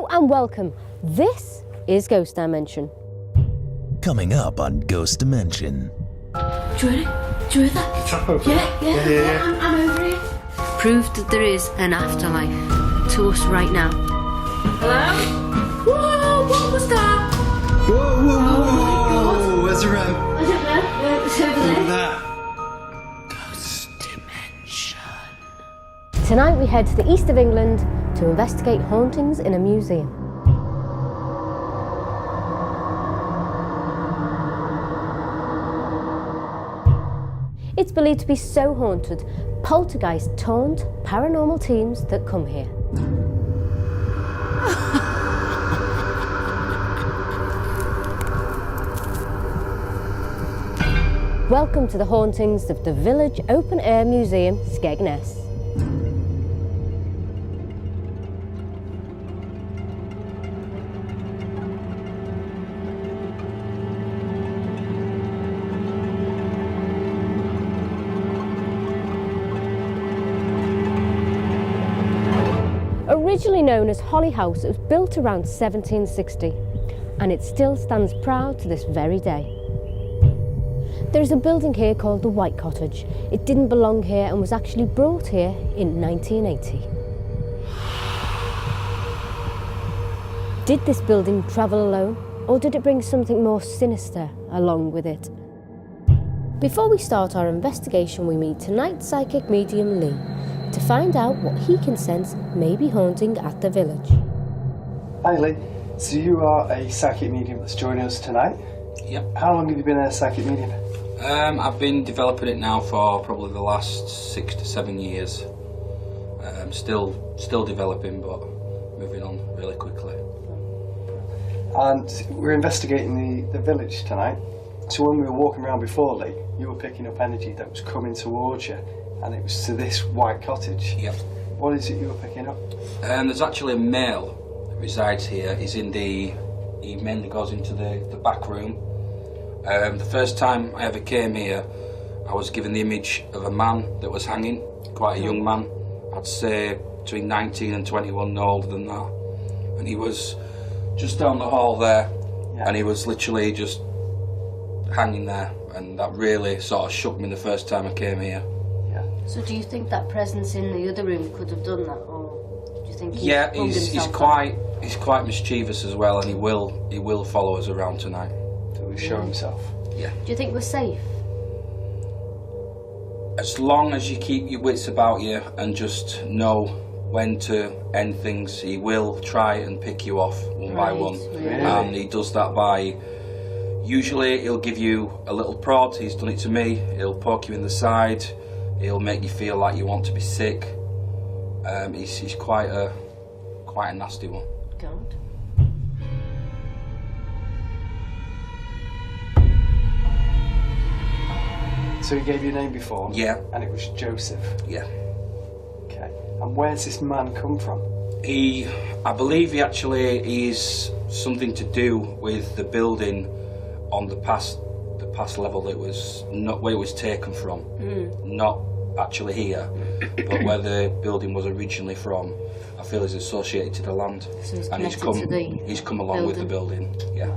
and welcome. This is Ghost Dimension. Coming up on Ghost Dimension. Do you want that? Trap over. Yeah. I'm over here. Proof that there is an afterlife to us right now. Hello? Whoa, what was that? Whoa, where's the ram? I don't know. It's over Look there. at that. Ghost Dimension. Tonight we head to the east of England to investigate hauntings in a museum. It's believed to be so haunted, poltergeists taunt paranormal teams that come here. Welcome to the hauntings of the Village Open Air Museum, Skegness. Originally known as Holly House, it was built around 1760 and it still stands proud to this very day. There is a building here called the White Cottage. It didn't belong here and was actually brought here in 1980. Did this building travel alone, or did it bring something more sinister along with it? Before we start our investigation, we meet tonight's psychic medium Lee to find out what he can sense may be haunting at the village. Hi Lee, so you are a psychic medium that's joining us tonight. Yep. How long have you been a psychic medium? I've been developing it now for probably the last 6 to 7 years. Still developing, but moving on really quickly. And we're investigating the village tonight. So when we were walking around before, Lee, you were picking up energy that was coming towards you, and it was to this white cottage. Yep. What is it you were picking up? There's actually a male that resides here. He mainly goes into the back room. The first time I ever came here, I was given the image of a man that was hanging, quite a young man. I'd say between 19 and 21, no older than that. And he was just down the hall there, and he was literally just hanging there, and that really sort of shook me the first time I came here. So do you think that presence in the other room could have done that, or do you think he's quite mischievous as well, and he will follow us around tonight. To show himself? Yeah. Do you think we're safe? As long as you keep your wits about you and just know when to end things, he will try and pick you off one by one. Really? And he does that by, usually he'll give you a little prod. He's done it to me. He'll poke you in the side. He'll make you feel like you want to be sick. He's quite a nasty one. God. So he gave you a name before? Yeah. And it was Joseph? Yeah. Okay. And where's this man come from? I believe he actually is something to do with the building on the past level that was not where it was taken from. Not actually here, but where the building was originally from. I feel is associated to the land, So he's and he's come along with the building. Yeah.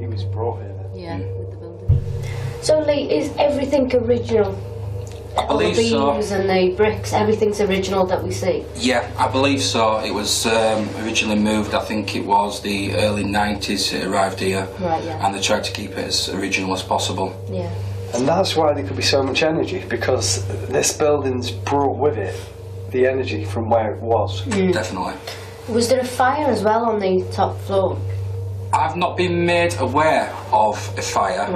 He was brought here then? Yeah, with the building. So Lee, is everything original? All the believe so. beams and the bricks, everything's original that we see? Yeah, I believe so. It was originally moved, I think it was the early 90s it arrived here. Right, yeah. And they tried to keep it as original as possible. Yeah. And that's why there could be so much energy, because this building's brought with it the energy from where it was. Definitely. Was there a fire as well on the top floor? I've not been made aware of a fire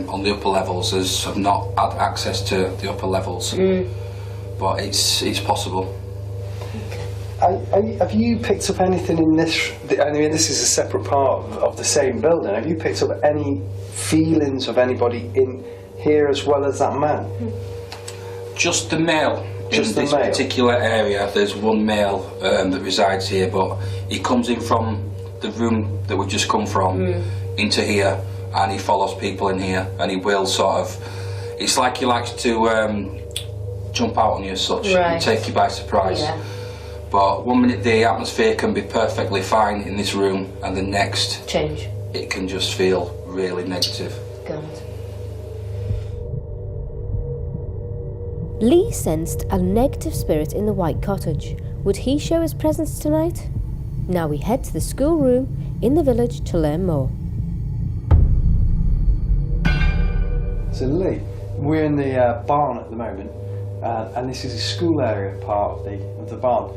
on the upper levels, as I've not had access to the upper levels. But it's possible. Have you picked up anything in this? I mean, this is a separate part of the same building. Have you picked up any feelings of anybody in here as well as that man? Just the male. Just in this the male? particular area, there's one male that resides here, but he comes in from the room that we've just come from into here, and he follows people in here, and he will sort of. It's like he likes to jump out on you as such and take you by surprise. Yeah. But 1 minute the atmosphere can be perfectly fine in this room, and the next Change. it can just feel really negative. God. Lee sensed a negative spirit in the white cottage. Would he show his presence tonight? Now we head to the schoolroom in the village to learn more. So Lee, we're in the barn at the moment, and this is a school area part of the barn.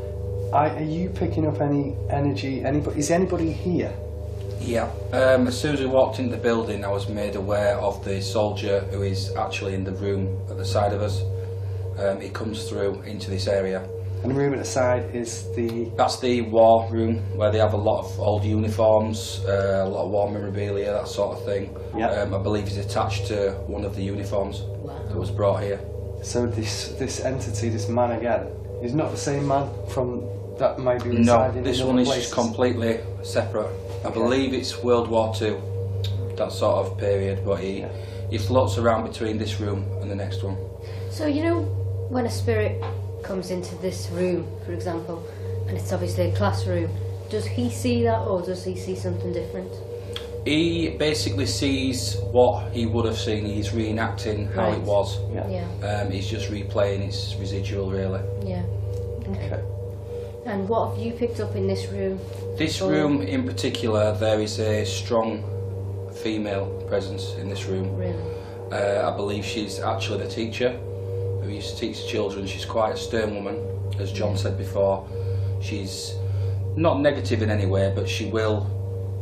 Are you picking up any energy? Is anybody here? Yeah. As soon as we walked into the building, I was made aware of the soldier who is actually in the room at the side of us. He comes through into this area. And the room at the side is That's the war room, where they have a lot of old uniforms, a lot of war memorabilia, that sort of thing. Yeah. I believe he's attached to one of the uniforms that was brought here. So this entity, this man again, is not the same man from that maybe No, residing this in one other is places? just completely separate. I Okay. believe it's World War II, that sort of period, but he floats around between this room and the next one. So you know when a spirit comes into this room, for example, and it's obviously a classroom, does he see that or does he see something different? He basically sees what he would have seen. He's reenacting how it Right. was. Yeah. He's just replaying its residual, really. Yeah. Okay. And what have you picked up in this room? This Oh. room in particular, there is a strong female presence in this room. Really? I believe she's actually the teacher who used to teach children. She's quite a stern woman, as John said before. She's not negative in any way, but she will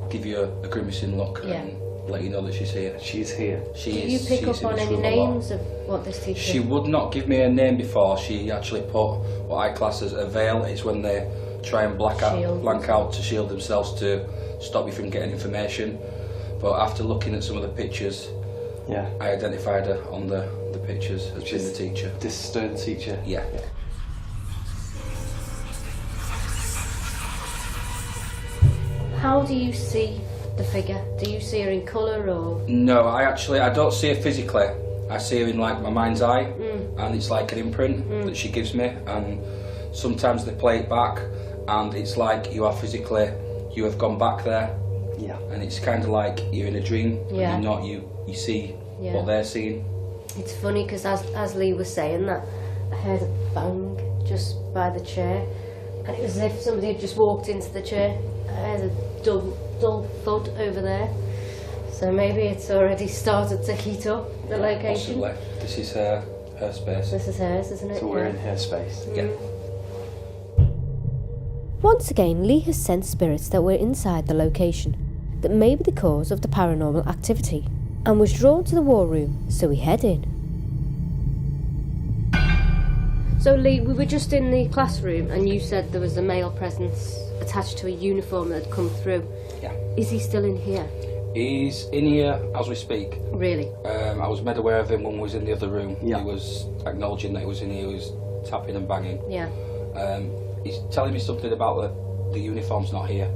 give you a grimacing look and let you know that she's here. She's here. She Did is. you pick she's up in on this any room a lot. names of what this teacher? She would not give me her name before. She actually put what I class as a veil. It's when they try and blank out to shield themselves to stop you from getting information. But after looking at some of the pictures, Yeah. I identified her on the pictures as being the teacher. This stern teacher. Yeah. How do you see the figure? Do you see her in colour or? No, I don't see her physically. I see her in like my mind's eye, and it's like an imprint that she gives me. And sometimes they play it back, and it's like you have gone back there. Yeah. And it's kind of like you're in a dream, but Yeah. you're not. You see Yeah. what they're seeing. It's funny because as Lee was saying that, I heard a bang just by the chair, and it was as if somebody had just walked into the chair. I heard a dull thud over there. So maybe it's already started to heat up the location. Possibly. This is her space. This is hers, isn't it? So we're in her space. Yeah. Once again, Lee has sensed spirits that were inside the location, that may be the cause of the paranormal activity, and was drawn to the war room, so we head in. So Lee, we were just in the classroom and you said there was a male presence attached to a uniform that had come through. Yeah. Is he still in here? He's in here as we speak. Really? I was made aware of him when we was in the other room. Yeah. He was acknowledging that he was in here. He was tapping and banging. Yeah. He's telling me something about the uniform's not here.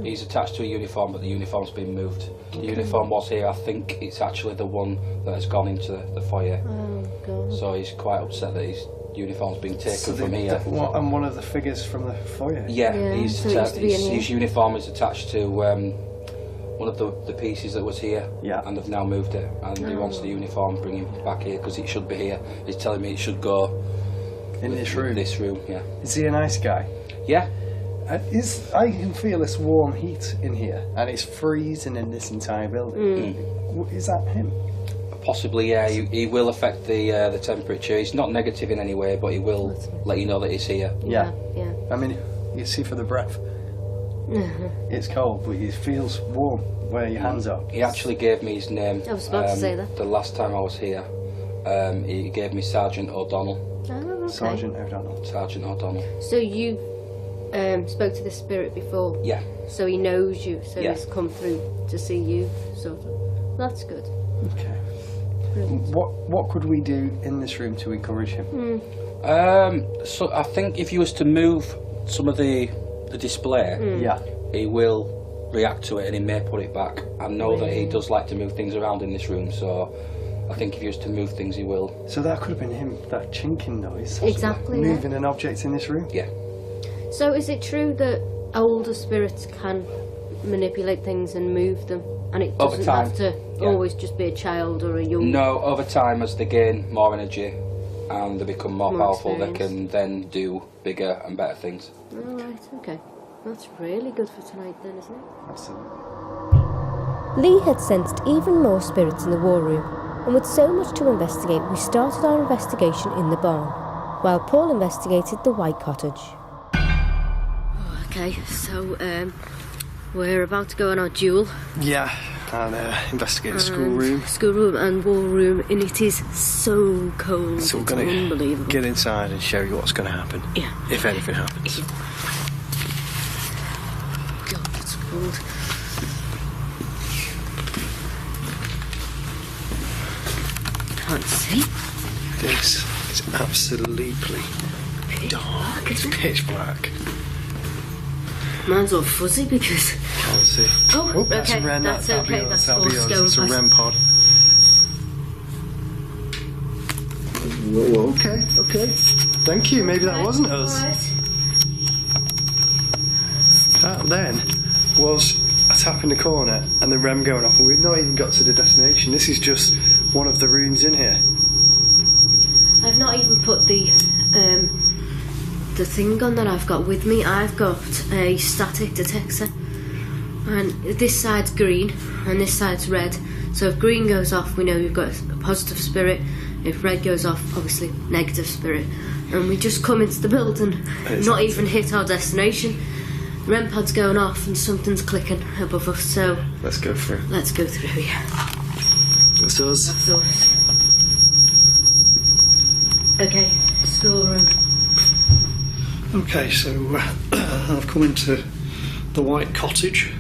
He's attached to a uniform, but the uniform's been moved. The uniform was here. I think it's actually the one that has gone into the foyer. Oh God. So he's quite upset that his uniform's been taken from here. And one of the figures from the foyer. Yeah, Yeah, he's so it used to be in here. his uniform is attached to one of the pieces that was here, Yeah. and they've now moved it, and he wants the uniform bringing back here because it should be here. He's telling me it should go In this room. This room, yeah. Is he a nice guy? Yeah, I can feel this warm heat in here, and it's freezing in this entire building. Is that him? possibly. Yeah, he will affect the temperature. He's not negative in any way, but he will let you know that he's here. Yeah. Yeah. I mean, you see for the breath. It's cold, but it feels warm where your hands are. He actually gave me his name. I was about to say that. The last time I was here, he gave me Sergeant O'Donnell. Oh, okay. Sergeant O'Donnell. Sergeant O'Donnell. So you spoke to the spirit before? Yeah. So he knows you, so Yeah. he's come through to see you, sort of. That's good. Okay. Brilliant. What could we do in this room to encourage him? So I think if you was to move some of the display, Yeah. he will react to it and he may put it back. I know that he does like to move things around in this room, so I think if he was to move things, he will. So that could have been him, that chinking noise. possibly. Exactly, yeah. Moving an object in this room. Yeah. So is it true that older spirits can manipulate things and move them, and it Over doesn't time, have to always just be a child or a young? No, over time, as they gain more energy and they become more powerful, they can then do bigger and better things. Oh, right, okay. That's really good for tonight then, isn't it? Absolutely. Lee had sensed even more spirits in the war room, and with so much to investigate, we started our investigation in the barn, while Paul investigated the White Cottage. Okay, so we're about to go on our duel. Yeah, and investigate the schoolroom. Schoolroom and war room, and it is so cold. So we're it's going to unbelievable. get inside and show you what's going to happen. Yeah. If anything happens. Yeah. God, it's cold. Can't see. This is absolutely dark. It's pitch black. Mine's all fuzzy because... Can't see. Oh, that's okay, a wren. that's That'll be okay, yours. that's That'll be us yours. going It's a past. wren pod. Whoa, okay. Thank you. Maybe that wasn't us. Alright. That then was a tap in the corner and the rem going off, and we've not even got to the destination. This is just one of the runes in here. I've not even put the thing on that I've got with me. I've got a static detector, and this side's green and this side's red. So if green goes off, we know we've got a positive spirit. If red goes off, obviously negative spirit. And we just come into the building, not even hit our destination. The REM pod's going off and something's clicking above us. So Let's go through. let's go through. Yeah, That's us. that's us. Okay, schoolroom. Okay, so I've come into the White Cottage,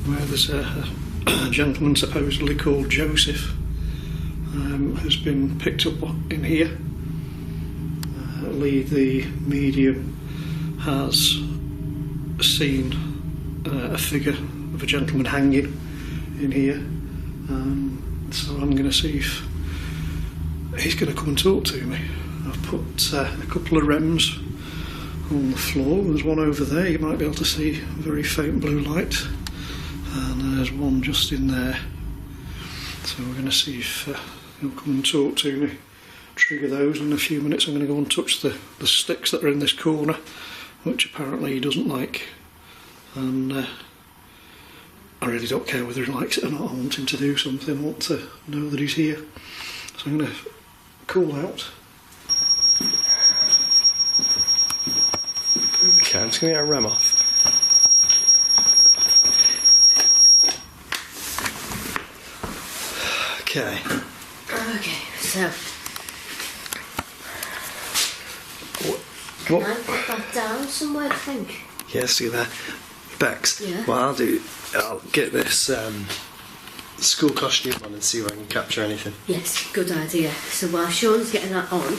where there's a gentleman supposedly called Joseph has been picked up in here. Lee, the medium, has seen a figure of a gentleman hanging in here. So I'm going to see if he's going to come and talk to me. I've put a couple of REMs on the floor. There's one over there, you might be able to see a very faint blue light, and there's one just in there. So we're going to see if he'll come and talk to me. Trigger those, and in a few minutes I'm going to go and touch the sticks that are in this corner, which apparently he doesn't like, and I really don't care whether he likes it or not. I want him to do something. I want to know that he's here, so I'm going to call out. Okay, I'm just going to get a rem off. Okay. Okay, so What? can I put that down somewhere, I think? Yeah, see that. Bex, Yeah. what I'll get this school costume on and see if I can capture anything. Yes, good idea. So while Sean's getting that on,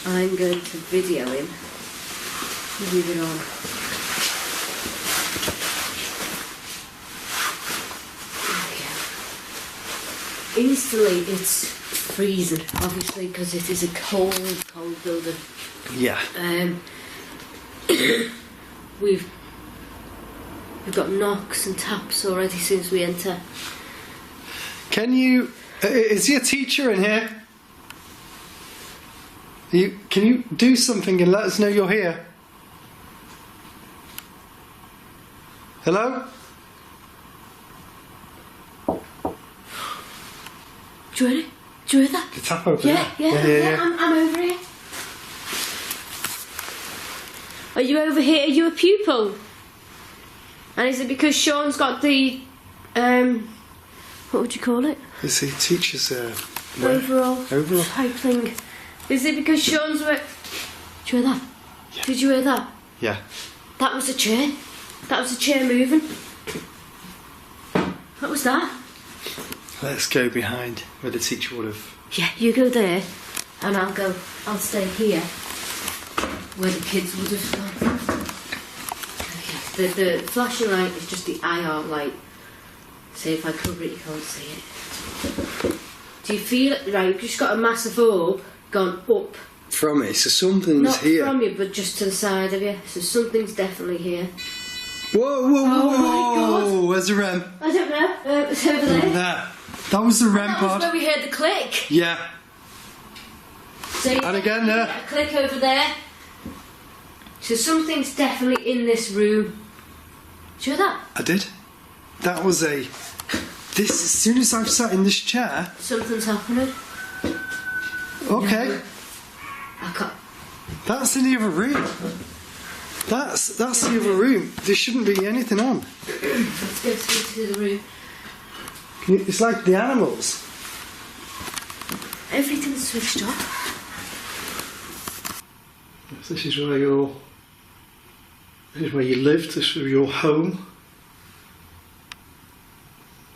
I'm going to video him. Leave it on. There we go. Instantly, it's freezing, obviously, because it is a cold, cold building. Yeah. We've got knocks and taps already since we enter. Can you... is your teacher in here? Can you do something and let us know you're here? Hello? Do you hear it? Do you hear that? The tap over Yeah. I'm over here. Are you over here? Are you a pupil? And is it because Sean's got the what would you call it? Is the teacher's Overall Overall? type thing. Is it because Sean's work? Did you hear that? Yeah. Did you hear that? Yeah. That was a chair. That was a chair moving. What was that? Let's go behind where the teacher would have. Yeah, you go there, and I'll stay here, where the kids would have gone. Okay. The flashing light is just the IR light. See, if I cover it, you can't see it. Do you feel it? Right, you've just got a massive orb gone up from me, so something's Not here. from you, but just to the side of you. So something's definitely here. Whoa, whoa, whoa! Oh my God. Where's the REM? I don't know. It's over there. There. That was the REM That was pod. where we heard the click. Yeah. So you And again there. get a click over there. So something's definitely in this room. Do you hear that? I did. That was a... This, as soon as I've sat in this chair... Something's happening. Okay. No. I can't. That's in the other room. That's the other room. There shouldn't be anything on. Let's go through to the room. It's like the animals. Everything's switched off. This is where you're. This is where you lived. This is your home.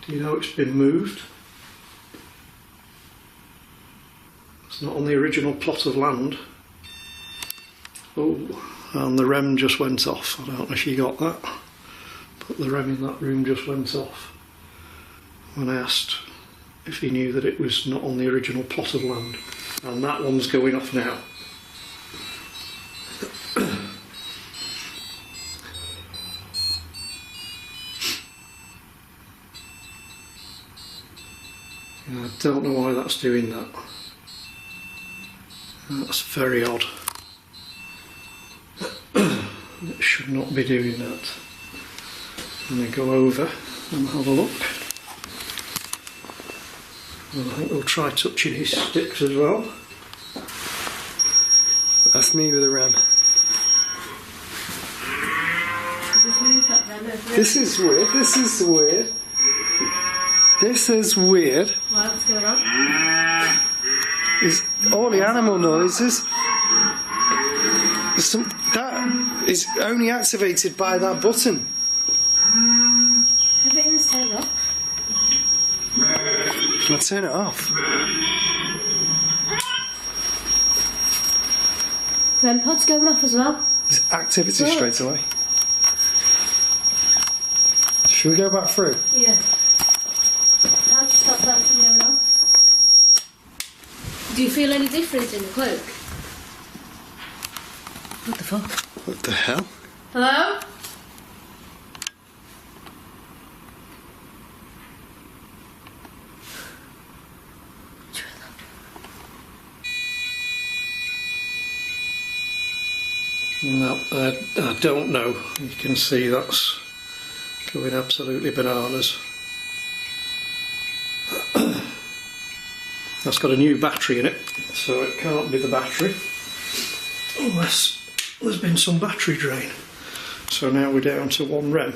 Do you know it's been moved? It's not on the original plot of land. Oh, and the REM just went off. I don't know if you got that, but the REM in that room just went off when I asked if he knew that it was not on the original plot of land. And that one's going off now. I don't know why that's doing that. That's very odd. It should not be doing that. I'm going to go over and have a look. And I think we'll try touching his sticks as well. That's me with the REM. This is weird. This is weird. This is weird. What's going on? Is all the animal noises. That is only activated by that button. Everything's turned off. I'll turn it off. REM pod's going off as well. It's activity straight away. Should we go back through? Yeah. How to stop that from going off? Do you feel any difference in the cloak? What the fuck? What the hell? Hello? No, I don't know. You can see that's going absolutely bananas. That's got a new battery in it, so it can't be the battery unless there's been some battery drain. So now we're down to one REM.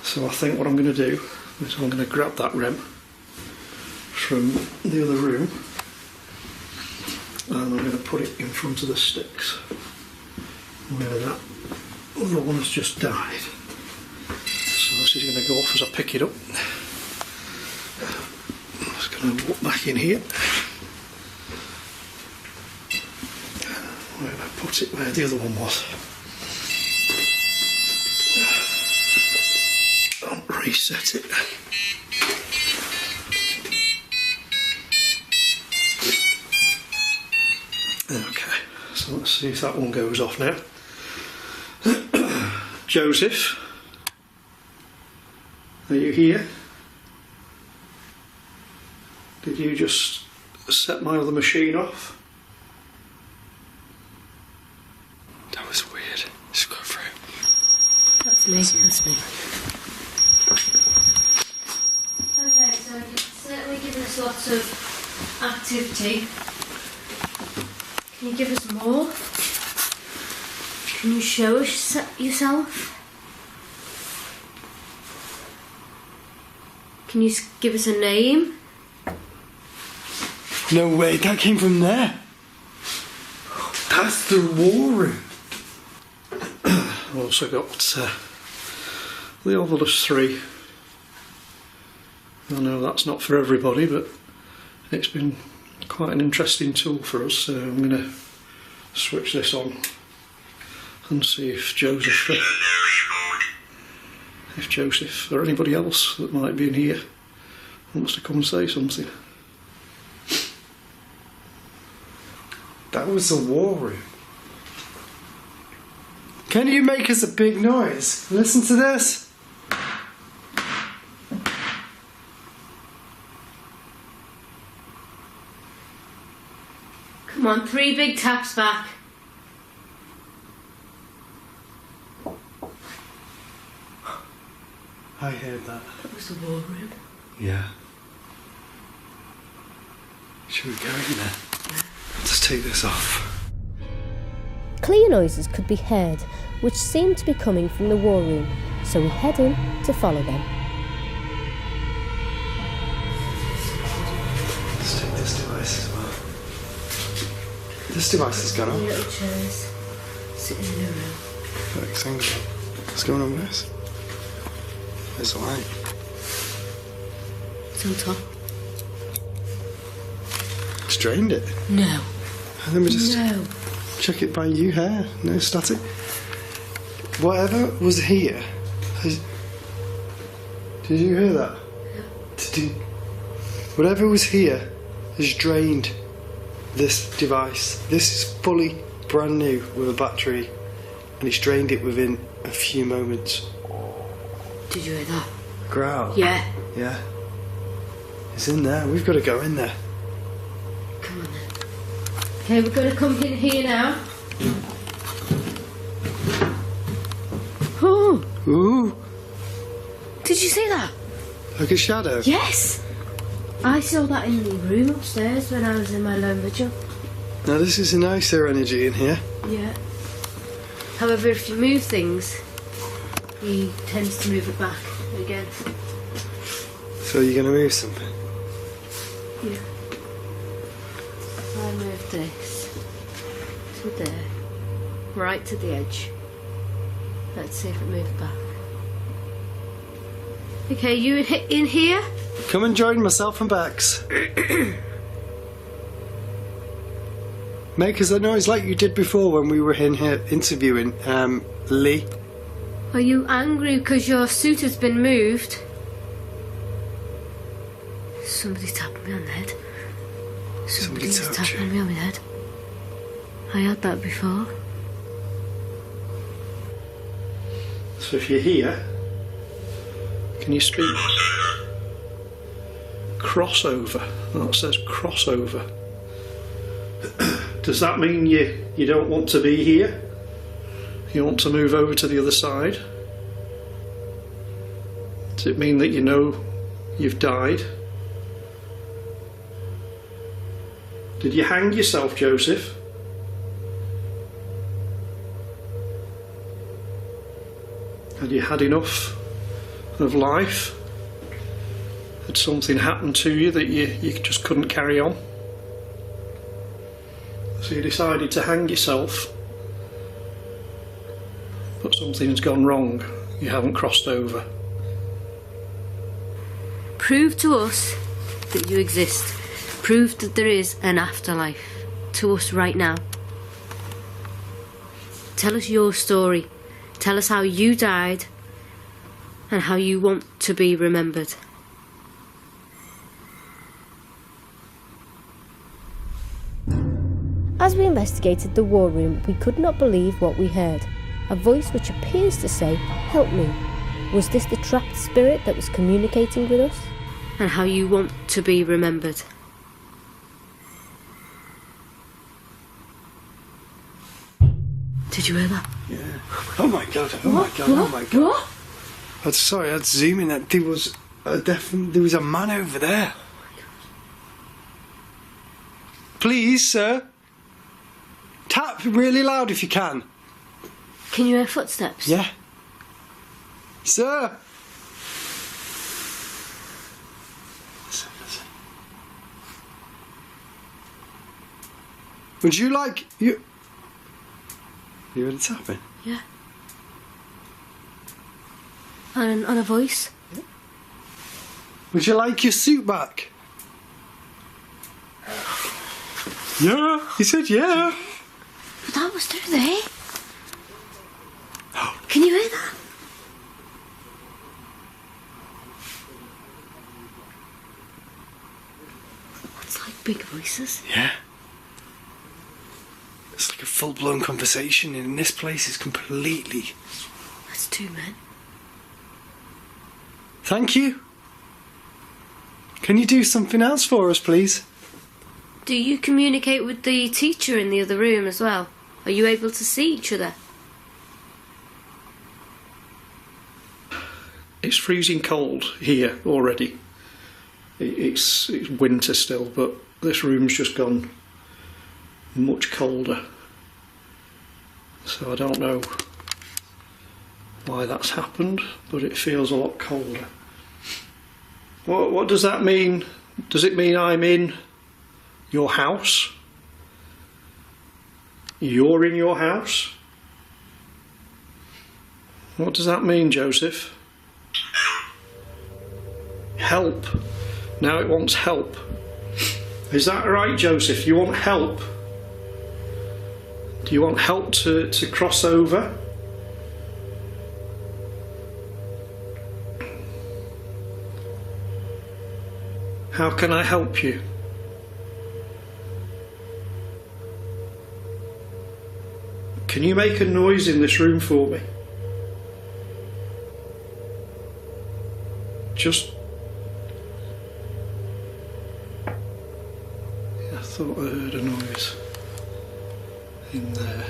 So I think what I'm going to do is I'm going to grab that REM from the other room and I'm going to put it in front of the sticks where that other one has just died. So this is going to go off as I pick it up. I'm just going to walk back in here. Where did I put it? Where the other one was. I'll reset it. Okay, so let's see if that one goes off now. Joseph, are you here? Did you just set my other machine off? That was weird. Just go through. That's me. That's me. Okay, so it's certainly given us lots of activity. Can you give us more? Can you show us yourself? Can you give us a name? No way, that came from there. That's the war room. I've also got the Ovilus 3. I know that's not for everybody, but it's been quite an interesting tool for us, so I'm going to switch this on and see if Joseph or anybody else that might be in here wants to come and say something. That was the war room. Can you make us a big noise? Listen to this. Come on, 3 big taps back. I heard that. That was the war room. Yeah. Should we go in there? Yeah. Let's take this off. Clear noises could be heard, which seemed to be coming from the war room, so we head in to follow them. Let's take this device as well. This device has gone off. Little chairs sitting in a row. Perfect angle. What's going on with this? There's a light. It's on top. It's drained it. No. Let me just No. check it by you here. No static. Whatever was here has... Did you hear that? Whatever was here has drained this device. This is fully brand new with a battery, and it's drained it within a few moments. Did you hear that? Growl. Yeah. Yeah. It's in there. We've got to go in there. Come on then. Okay, we're going to come in here now. Oh, Ooh, did you see that? like a shadow. Yes. I saw that in the room upstairs when I was in my lone vigil. Now this is a nicer energy in here. Yeah. However, if you move things, he tends to move it back again. So you're going to move something. Yeah. I move this to there, right to the edge. Let's see if it moves back. Okay, you in here? Come and join myself and Bex. Make us a noise like you did before when we were in here interviewing Lee. Are you angry because your suit has been moved? Somebody's tapping me on the head. Somebody's tapped tapping you. me on the head. I had that before. So if you're here, can you speak? Crossover. That says crossover. Does that mean you don't want to be here? You want to move over to the other side? Does it mean that you know you've died? Did you hang yourself, Joseph? Had you had enough of life? Had something happened to you that you just couldn't carry on? So you decided to hang yourself, but something's gone wrong. You haven't crossed over. Prove to us that you exist. Prove that there is an afterlife to us right now. Tell us your story. Tell us how you died and how you want to be remembered. As we investigated the war room, we could not believe what we heard. A voice which appears to say, "Help me." Was this the trapped spirit that was communicating with us? And how you want to be remembered. Did you hear that? Yeah. Oh my god. Oh my god. Oh my god. What? I'm sorry. I'd zoom in. There was a man over there. Please, sir. Tap really loud if you can. Can you hear footsteps? Yeah. Sir. Listen. Would you like you? You heard it tapping? Yeah. And a voice? Would you like your suit back? Yeah. He said yeah. But that was through there. Can you hear that? It's like big voices. Yeah. full-blown conversation, and this place is completely... That's 2 men. Thank you. Can you do something else for us, please? Do you communicate with the teacher in the other room as well? Are you able to see each other? It's freezing cold here already. It's winter still, but this room's just gone much colder. So I don't know why that's happened, but it feels a lot colder. What does that mean? Does it mean I'm in your house? You're in your house? What does that mean, Joseph? Help. Now it wants help. Is that right, Joseph? You want help? Do you want help to cross over? How can I help you? Can you make a noise in this room for me? Just... I thought I heard a noise in there.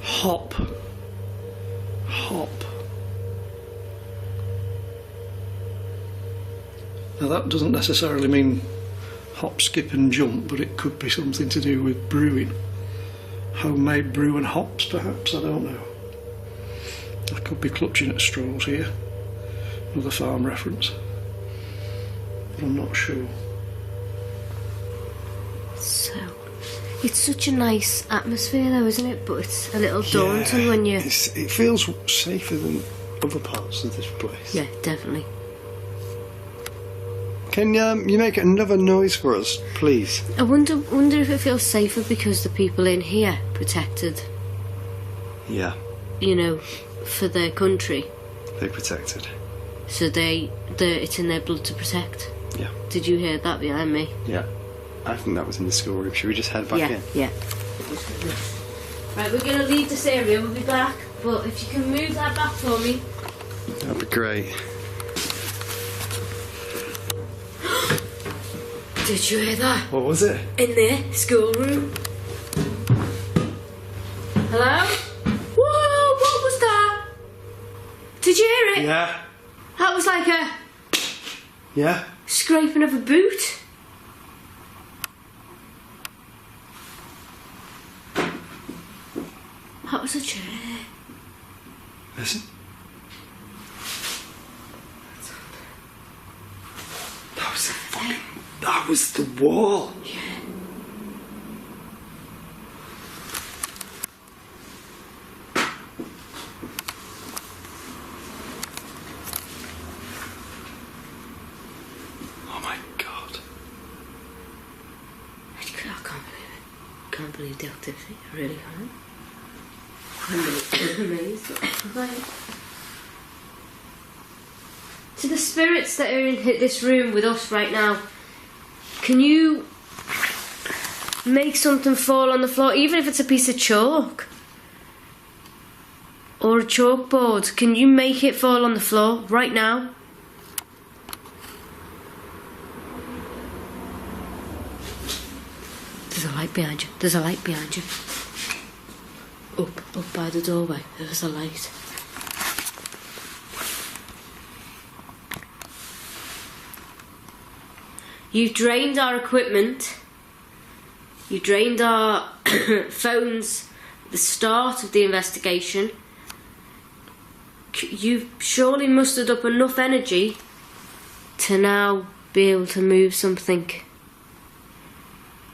Hop. Hop. Now that doesn't necessarily mean hop, skip and jump, but it could be something to do with brewing. Homemade brew and hops, perhaps, I don't know. I could be clutching at straws here. Another farm reference. But I'm not sure. So, it's such a nice atmosphere though, isn't it? But it's a little daunting when you... It feels safer than other parts of this place. Yeah, definitely. Can you make another noise for us, please? I wonder if it feels safer because the people in here protected, Yeah, you know, for their country. they protected. So it's in their blood to protect. Yeah. Did you hear that behind me? Yeah. I think that was in the schoolroom. Should we just head back in? Yeah. Right, we're going to leave this area. We'll be back. But if you can move that back for me. That'd be great. Did you hear that? What was it? In there, schoolroom. Hello? Whoa, what was that? Did you hear it? Yeah. That was like a Yeah? scraping of a boot. That was a chair. Listen. That was the wall. Yeah. Oh my god. I can't believe it. Can't believe the activity. I really can't. I'm amazed. To the spirits that are in this room with us right now, can you make something fall on the floor, even if it's a piece of chalk or a chalkboard? Can you make it fall on the floor right now? There's a light behind you. There's a light behind you. Up by the doorway. There's a light. You drained our equipment. You drained our phones at the start of the investigation. You've surely mustered up enough energy to now be able to move something.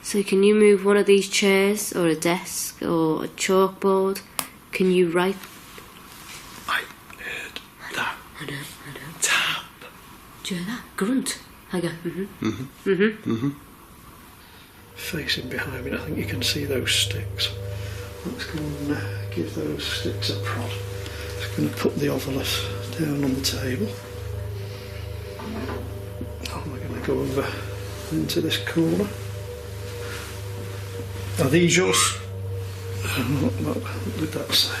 So can you move one of these chairs or a desk or a chalkboard? Can you write? I heard that. I know. Tap. Do you hear that? Grunt. I go, Facing behind me, I think you can see those sticks. Let's go and give those sticks a prod. Just going to put the ovolus down on the table. Oh, we're going to go over into this corner. Are these yours? What did that say?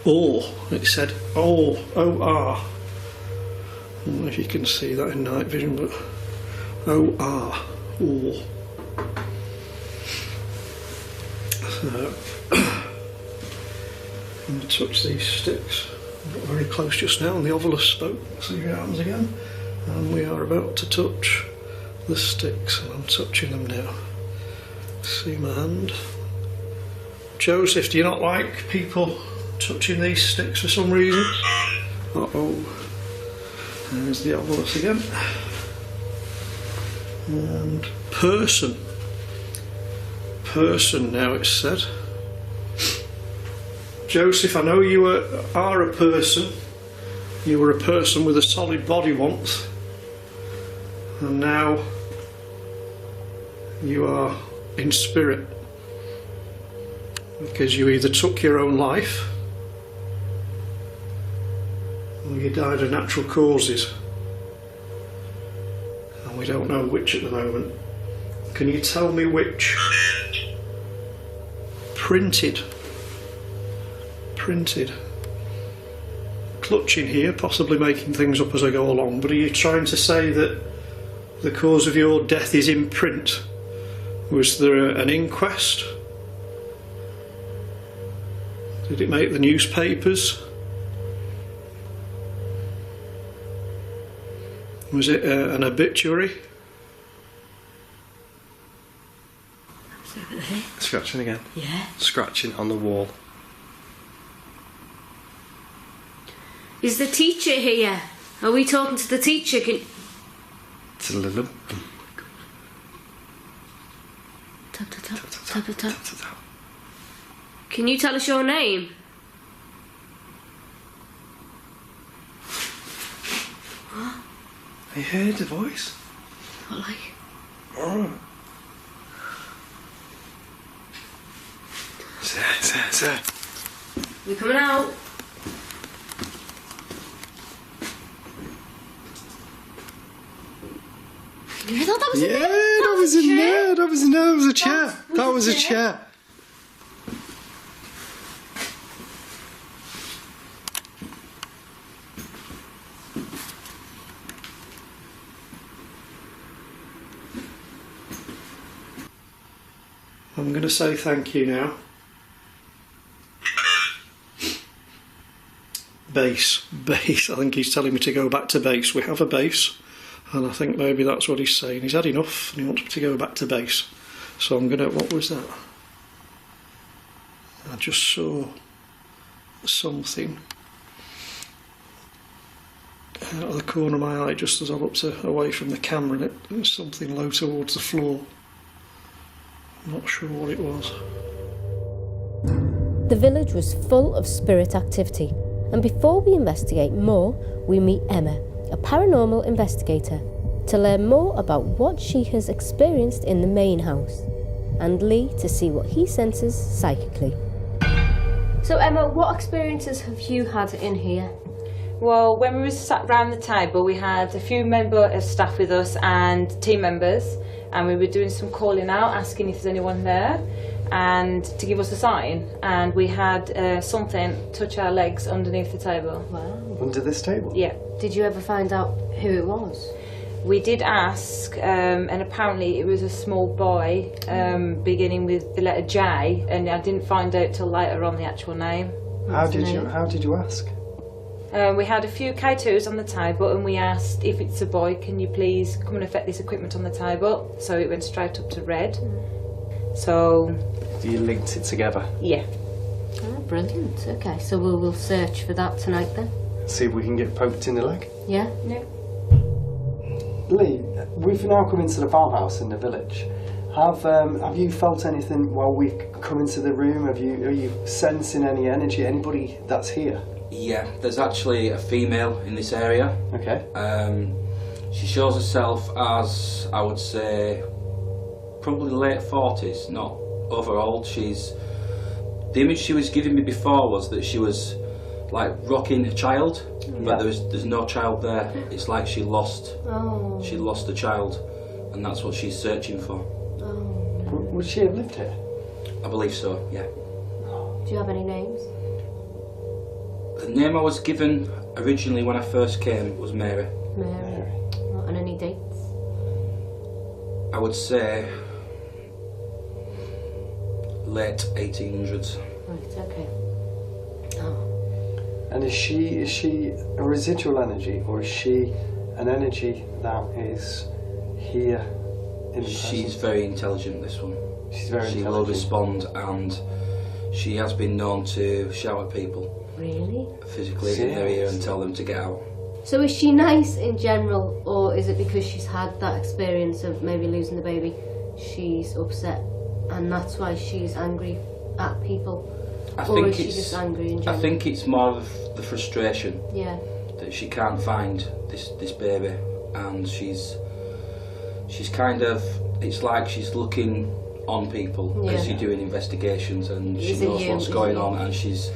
Or, it said O-R. I don't know if you can see that in night vision, but O-R, or. So, I'm going to touch these sticks. Not very close just now, and the ovilus spoke. See if it happens again. And we are about to touch the sticks, and I'm touching them now. See my hand. Joseph, do you not like people touching these sticks for some reason? Uh-oh. There's the ovilus again. And person. Person now, it's said. Joseph, I know you are a person. You were a person with a solid body once. And now you are in spirit. Because you either took your own life or you died of natural causes. And we don't know which at the moment. Can you tell me which? Printed. Clutching here, possibly making things up as I go along, but are you trying to say that the cause of your death is in print? Was there an inquest? Did it make the newspapers? Was it an obituary? Scratching again. Yeah. Scratching on the wall. Is the teacher here? Are we talking to the teacher? It's a little. Tap, tap, tap, tap, tap, tap. Can you tell us your name? What? I heard the voice. What, like? Oh. Sir. You coming out? You thought that was in there? That was in there. That was in there. That was a chair. That was a chair. I'm going to say thank you now. Base. I think he's telling me to go back to base. We have a base, and I think maybe that's what he's saying. He's had enough and he wants me to go back to base. So I'm going to... What was that? I just saw something out of the corner of my eye just as I looked away from the camera, and it was something low towards the floor. I'm not sure what it was. The village was full of spirit activity, and before we investigate more, we meet Emma, a paranormal investigator, to learn more about what she has experienced in the main house, and Lee to see what he senses psychically. So Emma, what experiences have you had in here? Well, when we were sat round the table, we had a few members of staff with us and team members, and we were doing some calling out, asking if there's anyone there, and to give us a sign. And we had something touch our legs underneath the table. Wow. Under this table? Yeah. Did you ever find out who it was? We did ask, and apparently it was a small boy, beginning with the letter J, and I didn't find out till later on the actual name. How did you ask? We had a few K2s on the table, and we asked if it's a boy, can you please come and affect this equipment on the table? So it went straight up to red. So You linked it together. yeah. Oh, brilliant. Okay, so we'll search for that tonight then. See if we can get poked in the leg. Yeah? No. Lee, we've now come into the farmhouse in the village. Have you felt anything while we've come into the room? Are you sensing any energy? Anybody that's here? Yeah, there's actually a female in this area. Okay. She shows herself as, I would say, probably late 40s, not over old. The image she was giving me before was that she was like rocking a child, but there's no child there. It's like she lost the child. and that's what she's searching for. Would she have lived here? I believe so, yeah. Do you have any names? The name I was given originally when I first came was Mary. Mary. And any dates? I would say late 1800s. Right, okay. And is she a residual energy, or is she an energy that is here in the She's present? very intelligent, this one. She's very She intelligent. will respond, and she has been known to shout at people Really? physically in their ear and tell them to get out. So is she nice in general, or is it because she's had that experience of maybe losing the baby, she's upset, and that's why she's angry at people? Or is she just angry in general? I think it's more of the frustration Yeah. that she can't find this baby, and she's kind of, it's like she's looking on people as you're doing investigations, and she knows what's going on, and she's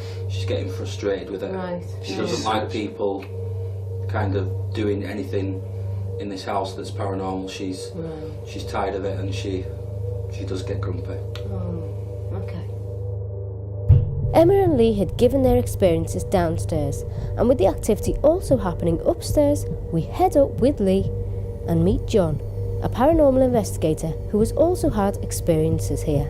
getting frustrated with it. Right. She doesn't like people kind of doing anything in this house that's paranormal. She's tired of it, and she does get grumpy. Oh, okay. Emma and Lee had given their experiences downstairs, and with the activity also happening upstairs, we head up with Lee and meet John, a paranormal investigator who has also had experiences here.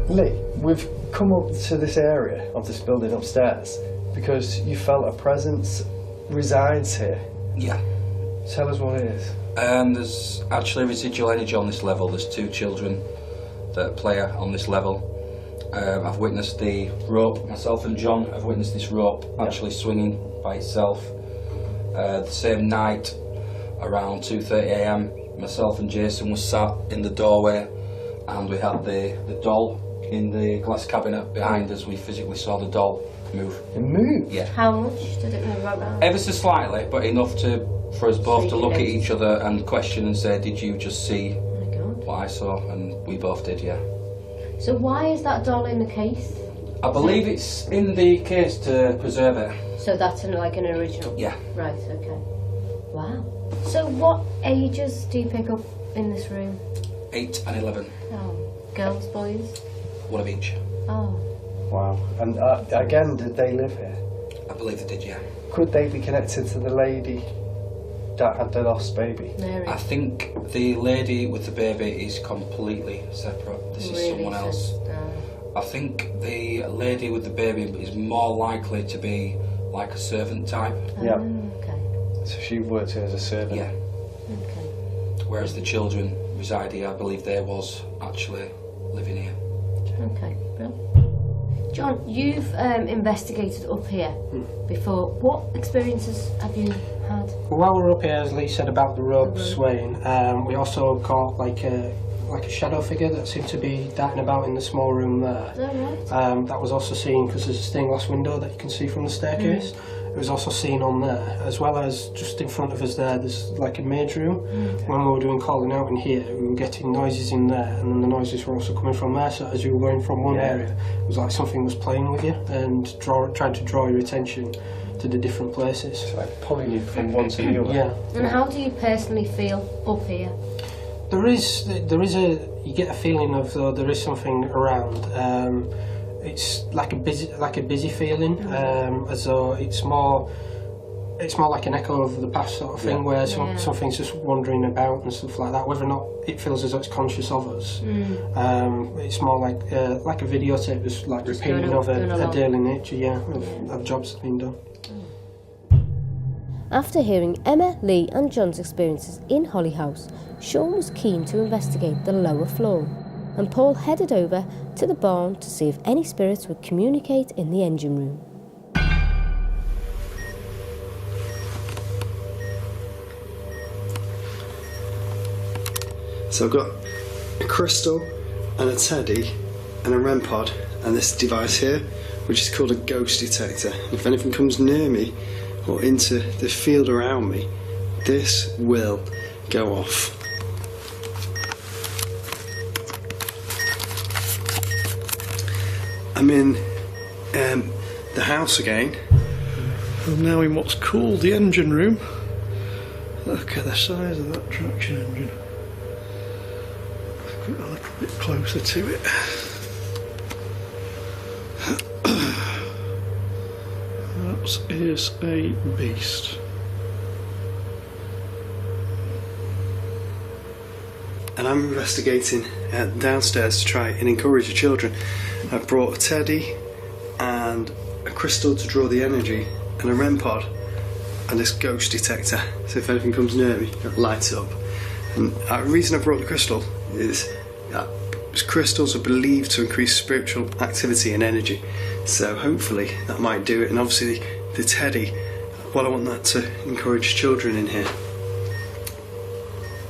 Lee, we've come up to this area of this building upstairs because you felt a presence resides here. Yeah. Tell us what it is. There's actually residual energy on this level. There's 2 children that play on this level. I've witnessed the rope, myself and John have witnessed this rope actually swinging by itself. The same night, around 2:30 AM, myself and Jason were sat in the doorway, and we had the doll in the glass cabinet behind us. We physically saw the doll move. It moved? Yeah. How much did it move around? Ever so slightly, but enough for us both So to you look at noticed? each other and question and say, did you just see Oh my God. what I saw? And we both did, yeah. So why is that doll in the case? I believe it's in the case to preserve it. So that's like an original? Yeah. Right, okay. Wow. So what ages do you pick up in this room? 8 and 11, Oh, girls, boys? one of each. Oh. Wow. And again, did they live here? I believe they did, yeah. Could they be connected to the lady that had the lost baby? Mary. I think the lady with the baby is completely separate. This is someone else. I think the lady with the baby is more likely to be like a servant type. Yeah. Okay. So she worked here as a servant? Yeah. Okay. Whereas the children reside here, I believe they was actually living here. Okay. Well. John, you've investigated up here before. What experiences have you had? While we're up here, as Lee said about the rope swaying, we also got like a shadow figure that seemed to be darting about in the small room there. Is that right? That was also seen because there's a stained glass window that you can see from the staircase. It was also seen on there, as well as just in front of us there, there's like a maid room. When we were doing calling out in here, we were getting noises in there, and then the noises were also coming from there. So as you were going from one area, it was like something was playing with you and trying to draw your attention to the different places. It's like pulling you from one to the other. Yeah. And how do you personally feel up here? There is you get a feeling of though there is something around. It's like a busy feeling, as though it's more like an echo of the past sort of thing, where something's just wandering about and stuff like that. Whether or not it feels as though it's conscious of us, it's more like a videotape, just like Just repeating going of a along. daily nature, of jobs that's been done. After hearing Emma, Lee and John's experiences in Holly House, Sean was keen to investigate the lower floor, and Paul headed over to the barn to see if any spirits would communicate in the engine room. So I've got a crystal and a teddy and a REM pod and this device here, which is called a ghost detector. If anything comes near me or into the field around me, this will go off. I'm in the house again. I'm now in what's called the engine room. Look at the size of that traction engine. Get a little bit closer to it. That is a beast. And I'm investigating downstairs to try and encourage the children. I've brought a teddy and a crystal to draw the energy and a REM pod and this ghost detector, so if anything comes near me it lights up. And the reason I brought the crystal is that crystals are believed to increase spiritual activity and energy, so hopefully that might do it. And obviously the teddy, well, I want that to encourage children in here.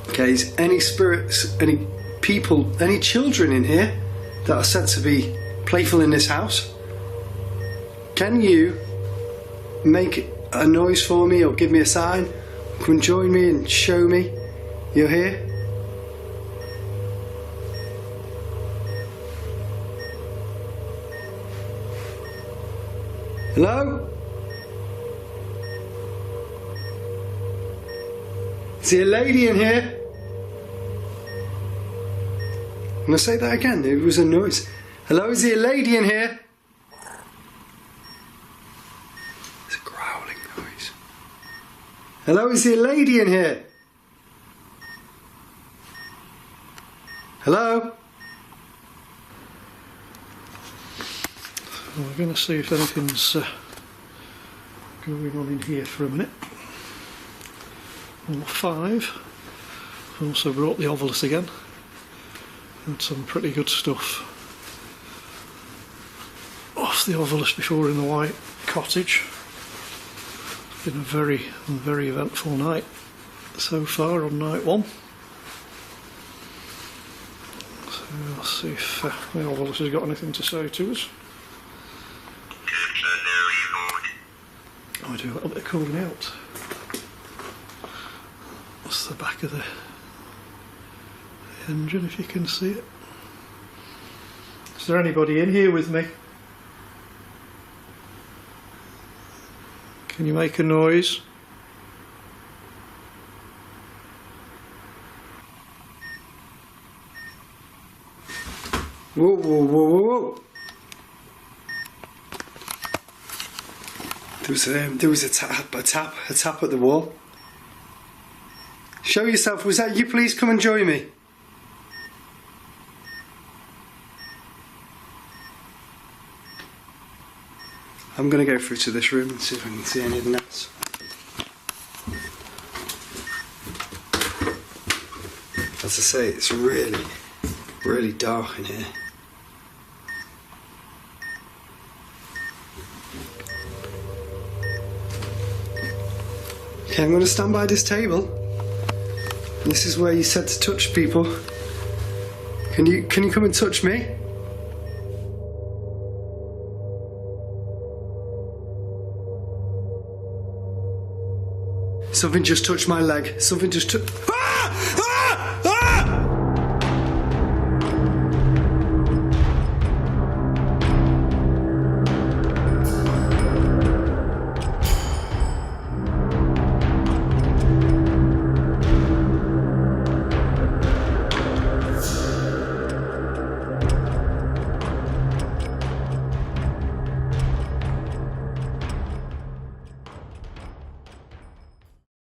Okay, is any spirits, any people, any children in here that are said to be playful in this house? Can you make a noise for me or give me a sign? Come and join me and show me you're here. Hello? Is there a lady in here? I'm going to say that again, it was a noise. Hello, is there a lady in here? It's a growling noise. Hello, is there a lady in here? Hello? So we're going to see if anything's going on in here for a minute. Number 5. I've also brought the ovilus again. And some pretty good stuff off the ovilus before in the white cottage. It's been a very, very eventful night so far on night 1. So let's see if the ovilus has got anything to say to us. Oh, I do a little bit of cooling out. That's the back of the engine, if you can see it. Is there anybody in here with me? Can you make a noise? Whoa, whoa, whoa, whoa, whoa. There was a tap at the wall. Show yourself. Was that you? Please come and join me. I'm going to go through to this room and see if I can see anything else. As I say, it's really, really dark in here. Okay, I'm going to stand by this table. This is where you said to touch people. Can you come and touch me? Something just touched my leg. Something just touched. Ah!